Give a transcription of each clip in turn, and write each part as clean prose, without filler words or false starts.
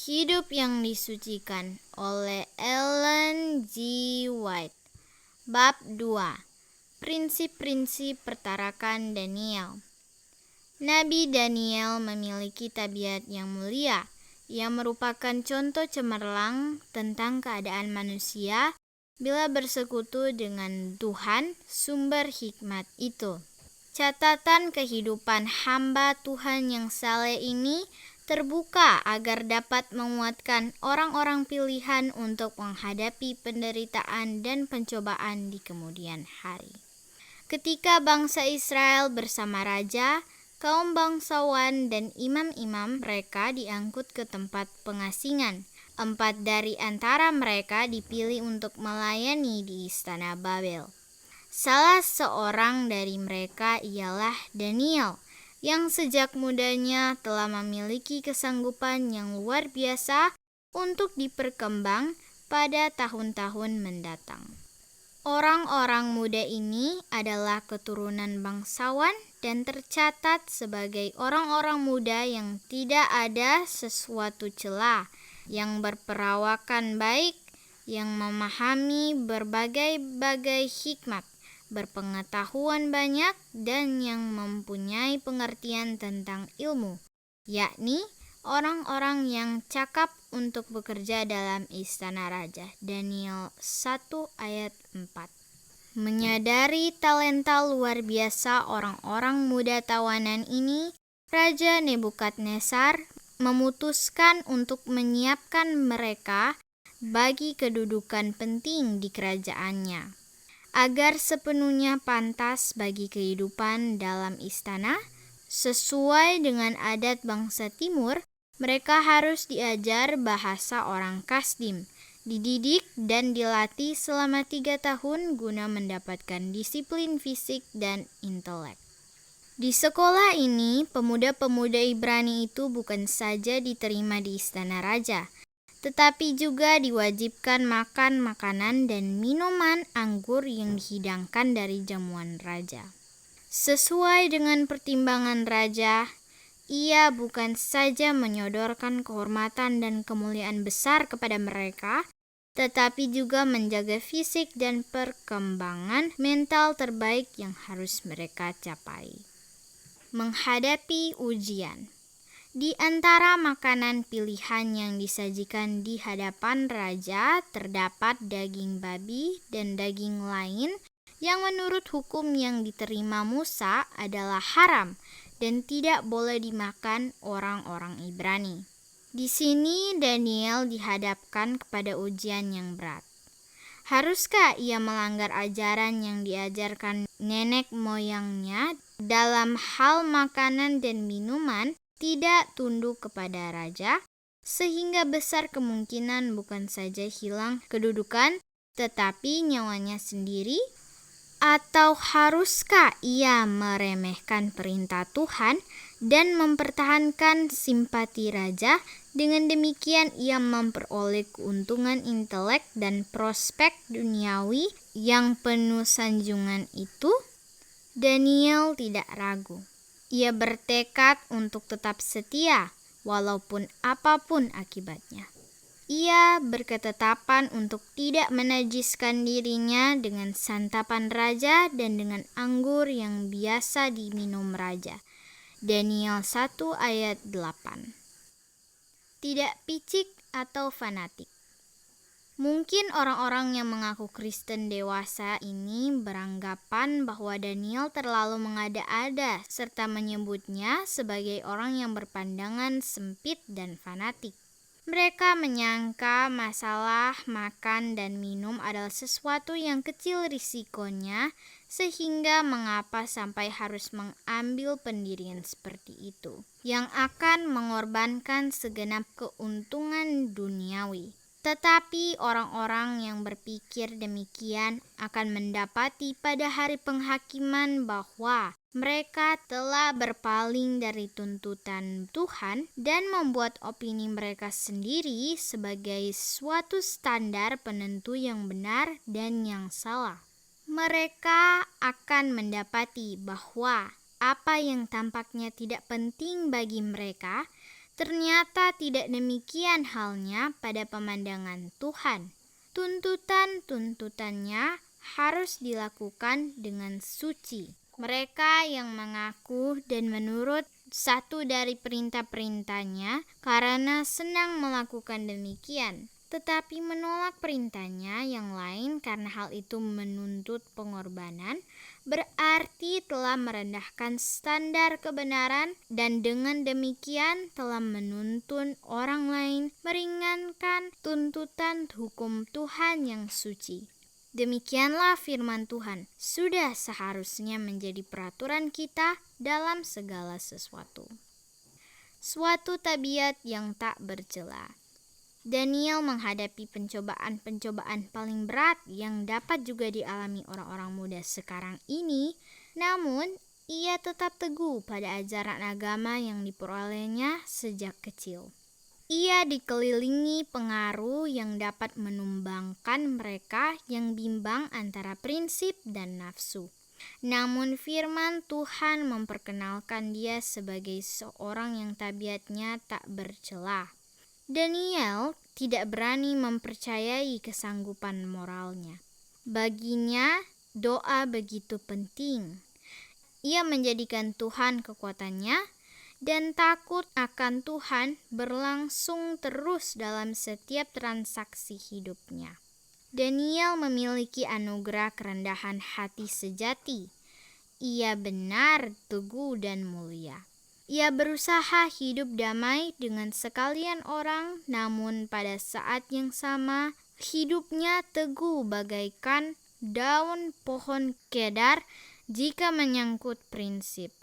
Hidup yang disucikan oleh Ellen G. White. Bab 2. Prinsip-prinsip pertarakan Daniel. Nabi Daniel memiliki tabiat yang mulia. Ia merupakan contoh cemerlang tentang keadaan manusia bila bersekutu dengan Tuhan, sumber hikmat itu. Catatan kehidupan hamba Tuhan yang saleh ini terbuka agar dapat menguatkan orang-orang pilihan untuk menghadapi penderitaan dan pencobaan di kemudian hari. Ketika bangsa Israel bersama raja, kaum bangsawan dan imam-imam mereka diangkut ke tempat pengasingan. 4 dari antara mereka dipilih untuk melayani di istana Babel. Salah seorang dari mereka ialah Daniel, yang sejak mudanya telah memiliki kesanggupan yang luar biasa untuk diperkembang pada tahun-tahun mendatang. Orang-orang muda ini adalah keturunan bangsawan dan tercatat sebagai orang-orang muda yang tidak ada sesuatu celah, yang berperawakan baik, yang memahami berbagai-bagai hikmat, berpengetahuan banyak, dan yang mempunyai pengertian tentang ilmu, yakni orang-orang yang cakap untuk bekerja dalam istana raja. Daniel 1 ayat 4. Menyadari talenta luar biasa orang-orang muda tawanan ini, Raja Nebukadnezar memutuskan untuk menyiapkan mereka bagi kedudukan penting di kerajaannya. Agar sepenuhnya pantas bagi kehidupan dalam istana, sesuai dengan adat bangsa timur, mereka harus diajar bahasa orang Kasdim, dididik dan dilatih selama 3 tahun guna mendapatkan disiplin fisik dan intelek. Di sekolah ini, pemuda-pemuda Ibrani itu bukan saja diterima di istana raja, tetapi juga diwajibkan makan makanan dan minuman anggur yang dihidangkan dari jamuan raja. Sesuai dengan pertimbangan raja, ia bukan saja menyodorkan kehormatan dan kemuliaan besar kepada mereka, tetapi juga menjaga fisik dan perkembangan mental terbaik yang harus mereka capai. Menghadapi ujian. Di antara makanan pilihan yang disajikan di hadapan raja terdapat daging babi dan daging lain yang menurut hukum yang diterima Musa adalah haram dan tidak boleh dimakan orang-orang Ibrani. Di sini Daniel dihadapkan kepada ujian yang berat. Haruskah ia melanggar ajaran yang diajarkan nenek moyangnya dalam hal makanan dan minuman, tidak tunduk kepada raja, sehingga besar kemungkinan bukan saja hilang kedudukan, tetapi nyawanya sendiri? Atau haruskah ia meremehkan perintah Tuhan dan mempertahankan simpati raja? Dengan demikian ia memperoleh keuntungan intelek dan prospek duniawi yang penuh sanjungan itu? Daniel tidak ragu. Ia bertekad untuk tetap setia, walaupun apapun akibatnya. Ia berketetapan untuk tidak menajiskan dirinya dengan santapan raja dan dengan anggur yang biasa diminum raja. Daniel 1 ayat 8. Tidak picik atau fanatik. Mungkin orang-orang yang mengaku Kristen dewasa ini beranggapan bahwa Daniel terlalu mengada-ada serta menyebutnya sebagai orang yang berpandangan sempit dan fanatik. Mereka menyangka masalah makan dan minum adalah sesuatu yang kecil risikonya, sehingga mengapa sampai harus mengambil pendirian seperti itu, yang akan mengorbankan segenap keuntungan duniawi. Tetapi orang-orang yang berpikir demikian akan mendapati pada hari penghakiman bahwa mereka telah berpaling dari tuntutan Tuhan dan membuat opini mereka sendiri sebagai suatu standar penentu yang benar dan yang salah. Mereka akan mendapati bahwa apa yang tampaknya tidak penting bagi mereka Ternyata tidak demikian halnya pada pemandangan Tuhan. Tuntutan-tuntutannya harus dilakukan dengan suci. Mereka yang mengaku dan menurut satu dari perintah-perintahnya karena senang melakukan demikian, tetapi menolak perintahnya yang lain karena hal itu menuntut pengorbanan, berarti telah merendahkan standar kebenaran dan dengan demikian telah menuntun orang lain meringankan tuntutan hukum Tuhan yang suci. Demikianlah firman Tuhan, sudah seharusnya menjadi peraturan kita dalam segala sesuatu. Suatu tabiat yang tak bercela. Daniel menghadapi pencobaan-pencobaan paling berat yang dapat juga dialami orang-orang muda sekarang ini, namun ia tetap teguh pada ajaran agama yang diperolehnya sejak kecil. Ia dikelilingi pengaruh yang dapat menumbangkan mereka yang bimbang antara prinsip dan nafsu. Namun firman Tuhan memperkenalkan dia sebagai seorang yang tabiatnya tak bercela. Daniel tidak berani mempercayai kesanggupan moralnya. Baginya, doa begitu penting. Ia menjadikan Tuhan kekuatannya, dan takut akan Tuhan berlangsung terus dalam setiap transaksi hidupnya. Daniel memiliki anugerah kerendahan hati sejati. Ia benar, teguh, dan mulia. Ia berusaha hidup damai dengan sekalian orang, namun pada saat yang sama hidupnya teguh bagaikan daun pohon kedar jika menyangkut prinsip.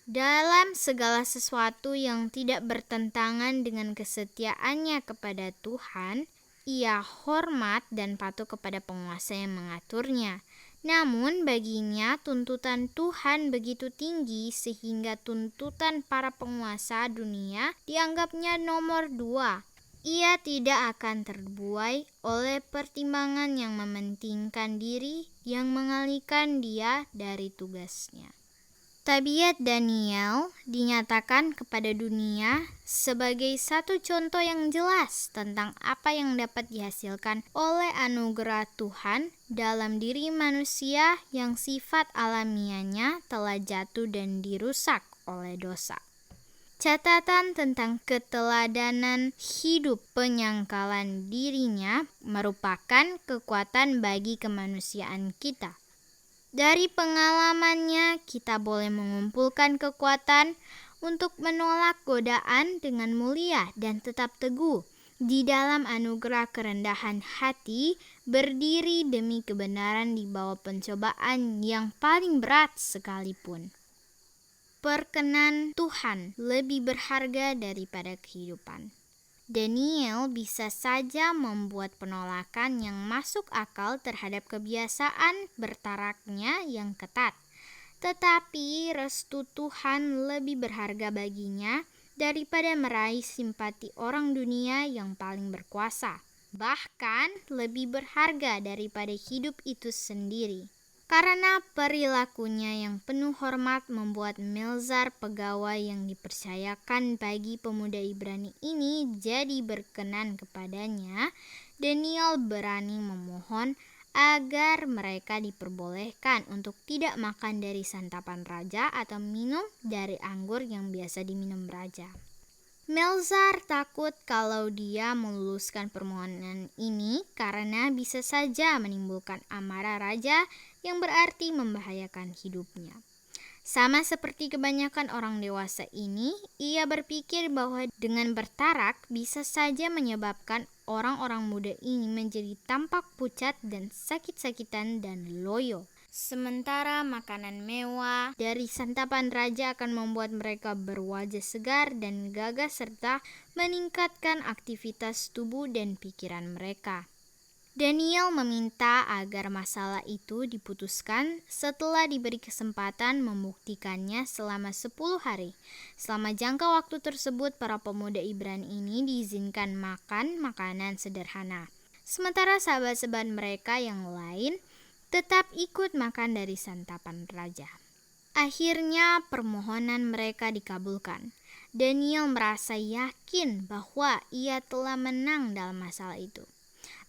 Dalam segala sesuatu yang tidak bertentangan dengan kesetiaannya kepada Tuhan, ia hormat dan patuh kepada penguasa yang mengaturnya. Namun baginya tuntutan Tuhan begitu tinggi sehingga tuntutan para penguasa dunia dianggapnya nomor 2. Ia tidak akan terbuai oleh pertimbangan yang mementingkan diri yang mengalihkan dia dari tugasnya. Tabiat Daniel dinyatakan kepada dunia sebagai satu contoh yang jelas tentang apa yang dapat dihasilkan oleh anugerah Tuhan dalam diri manusia yang sifat alamiahnya telah jatuh dan dirusak oleh dosa. Catatan tentang keteladanan hidup penyangkalan dirinya merupakan kekuatan bagi kemanusiaan kita. Dari pengalamannya, kita boleh mengumpulkan kekuatan untuk menolak godaan dengan mulia dan tetap teguh di dalam anugerah kerendahan hati, berdiri demi kebenaran di bawah pencobaan yang paling berat sekalipun. Perkenan Tuhan lebih berharga daripada kehidupan. Daniel bisa saja membuat penolakan yang masuk akal terhadap kebiasaan bertaraknya yang ketat. Tetapi restu Tuhan lebih berharga baginya daripada meraih simpati orang dunia yang paling berkuasa. Bahkan lebih berharga daripada hidup itu sendiri. Karena perilakunya yang penuh hormat membuat Melzar, pegawai yang dipercayakan bagi pemuda Ibrani ini, jadi berkenan kepadanya. Daniel berani memohon agar mereka diperbolehkan untuk tidak makan dari santapan raja atau minum dari anggur yang biasa diminum raja. Melzar takut kalau dia meluluskan permohonan ini karena bisa saja menimbulkan amarah raja yang berarti membahayakan hidupnya. Sama seperti kebanyakan orang dewasa ini, ia berpikir bahwa dengan bertarak bisa saja menyebabkan orang-orang muda ini menjadi tampak pucat dan sakit-sakitan dan loyo. Sementara makanan mewah dari santapan raja akan membuat mereka berwajah segar dan gagah serta meningkatkan aktivitas tubuh dan pikiran mereka. Daniel meminta agar masalah itu diputuskan setelah diberi kesempatan membuktikannya selama 10 hari. Selama jangka waktu tersebut, para pemuda Ibrani ini diizinkan makan makanan sederhana. Sementara sahabat-sahabat mereka yang lain tetap ikut makan dari santapan raja. Akhirnya permohonan mereka dikabulkan. Daniel merasa yakin bahwa ia telah menang dalam masalah itu.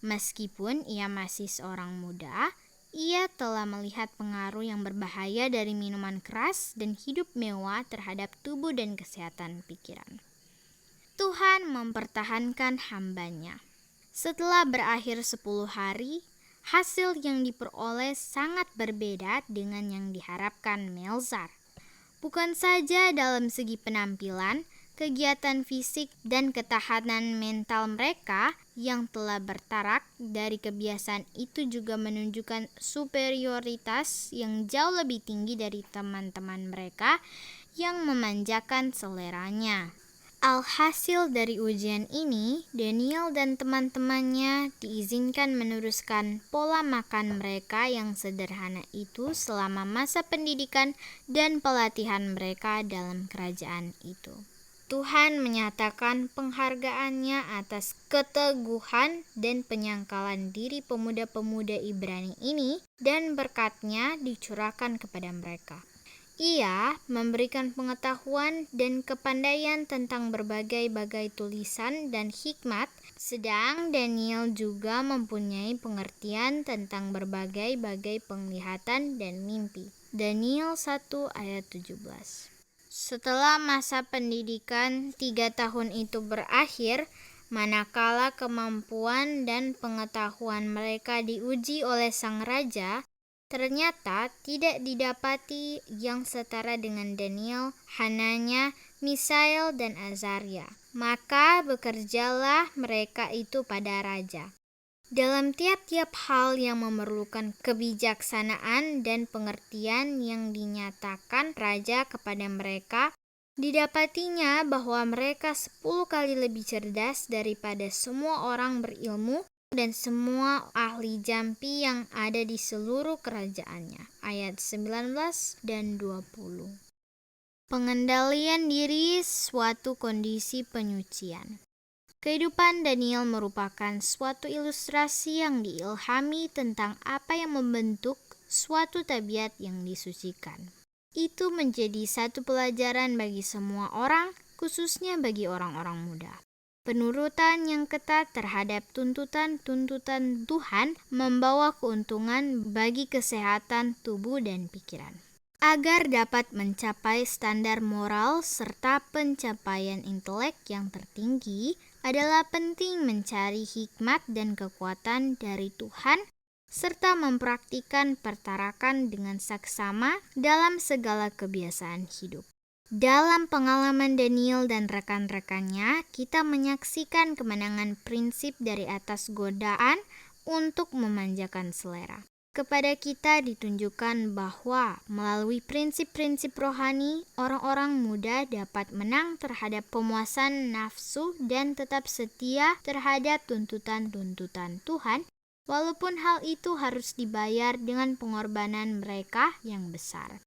Meskipun ia masih seorang muda, ia telah melihat pengaruh yang berbahaya dari minuman keras dan hidup mewah terhadap tubuh dan kesehatan pikiran. Tuhan mempertahankan hamba-Nya. Setelah berakhir 10 hari, hasil yang diperoleh sangat berbeda dengan yang diharapkan Melzar. Bukan saja dalam segi penampilan, kegiatan fisik, dan ketahanan mental mereka yang telah bertarak dari kebiasaan itu juga menunjukkan superioritas yang jauh lebih tinggi dari teman-teman mereka yang memanjakan seleranya. Alhasil dari ujian ini, Daniel dan teman-temannya diizinkan meneruskan pola makan mereka yang sederhana itu selama masa pendidikan dan pelatihan mereka dalam kerajaan itu. Tuhan menyatakan penghargaannya atas keteguhan dan penyangkalan diri pemuda-pemuda Ibrani ini, dan berkat-Nya dicurahkan kepada mereka. Ia memberikan pengetahuan dan kepandaian tentang berbagai-bagai tulisan dan hikmat, sedang Daniel juga mempunyai pengertian tentang berbagai-bagai penglihatan dan mimpi. Daniel 1 ayat 17. Setelah masa pendidikan 3 tahun itu berakhir, manakala kemampuan dan pengetahuan mereka diuji oleh sang raja, ternyata tidak didapati yang setara dengan Daniel, Hananya, Misael, dan Azaria. Maka bekerjalah mereka itu pada raja. Dalam tiap-tiap hal yang memerlukan kebijaksanaan dan pengertian yang dinyatakan raja kepada mereka, didapatinya bahwa mereka 10 kali lebih cerdas daripada semua orang berilmu dan semua ahli jampi yang ada di seluruh kerajaannya. Ayat 19 dan 20. Pengendalian diri suatu kondisi penyucian. Kehidupan Daniel merupakan suatu ilustrasi yang diilhami tentang apa yang membentuk suatu tabiat yang disucikan. Itu menjadi satu pelajaran bagi semua orang, khususnya bagi orang-orang muda. Penurutan yang ketat terhadap tuntutan-tuntutan Tuhan membawa keuntungan bagi kesehatan tubuh dan pikiran. Agar dapat mencapai standar moral serta pencapaian intelek yang tertinggi, adalah penting mencari hikmat dan kekuatan dari Tuhan serta mempraktikkan pertarakan dengan saksama dalam segala kebiasaan hidup. Dalam pengalaman Daniel dan rekan-rekannya, kita menyaksikan kemenangan prinsip dari atas godaan untuk memanjakan selera. Kepada kita ditunjukkan bahwa melalui prinsip-prinsip rohani, orang-orang muda dapat menang terhadap pemuasan nafsu dan tetap setia terhadap tuntutan-tuntutan Tuhan, walaupun hal itu harus dibayar dengan pengorbanan mereka yang besar.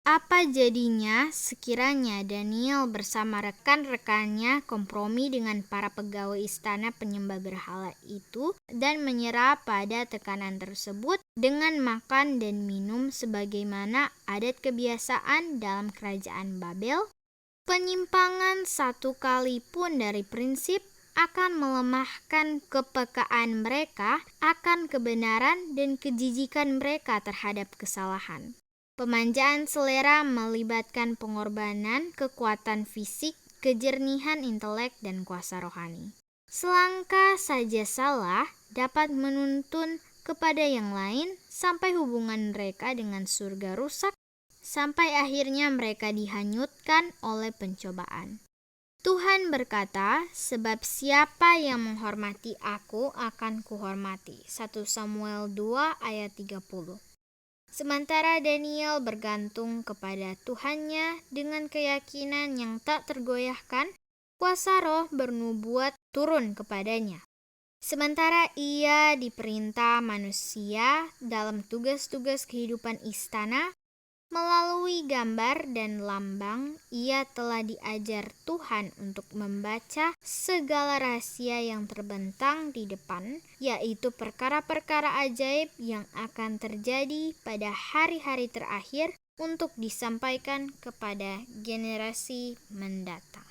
Apa jadinya sekiranya Daniel bersama rekan-rekannya kompromi dengan para pegawai istana penyembah berhala itu dan menyerah pada tekanan tersebut dengan makan dan minum sebagaimana adat kebiasaan dalam kerajaan Babel? Penyimpangan satu kali pun dari prinsip akan melemahkan kepekaan mereka akan kebenaran dan kejijikan mereka terhadap kesalahan. Pemanjaan selera melibatkan pengorbanan, kekuatan fisik, kejernihan intelek, dan kuasa rohani. Selangkah saja salah dapat menuntun kepada yang lain sampai hubungan mereka dengan surga rusak, sampai akhirnya mereka dihanyutkan oleh pencobaan. Tuhan berkata, sebab siapa yang menghormati aku akan kuhormati. 1 Samuel 2 ayat 30. Sementara Daniel bergantung kepada Tuhannya dengan keyakinan yang tak tergoyahkan, kuasa roh bernubuat turun kepadanya. Sementara ia diperintah manusia dalam tugas-tugas kehidupan istana, melalui gambar dan lambang, ia telah diajar Tuhan untuk membaca segala rahasia yang terbentang di depan, yaitu perkara-perkara ajaib yang akan terjadi pada hari-hari terakhir untuk disampaikan kepada generasi mendatang.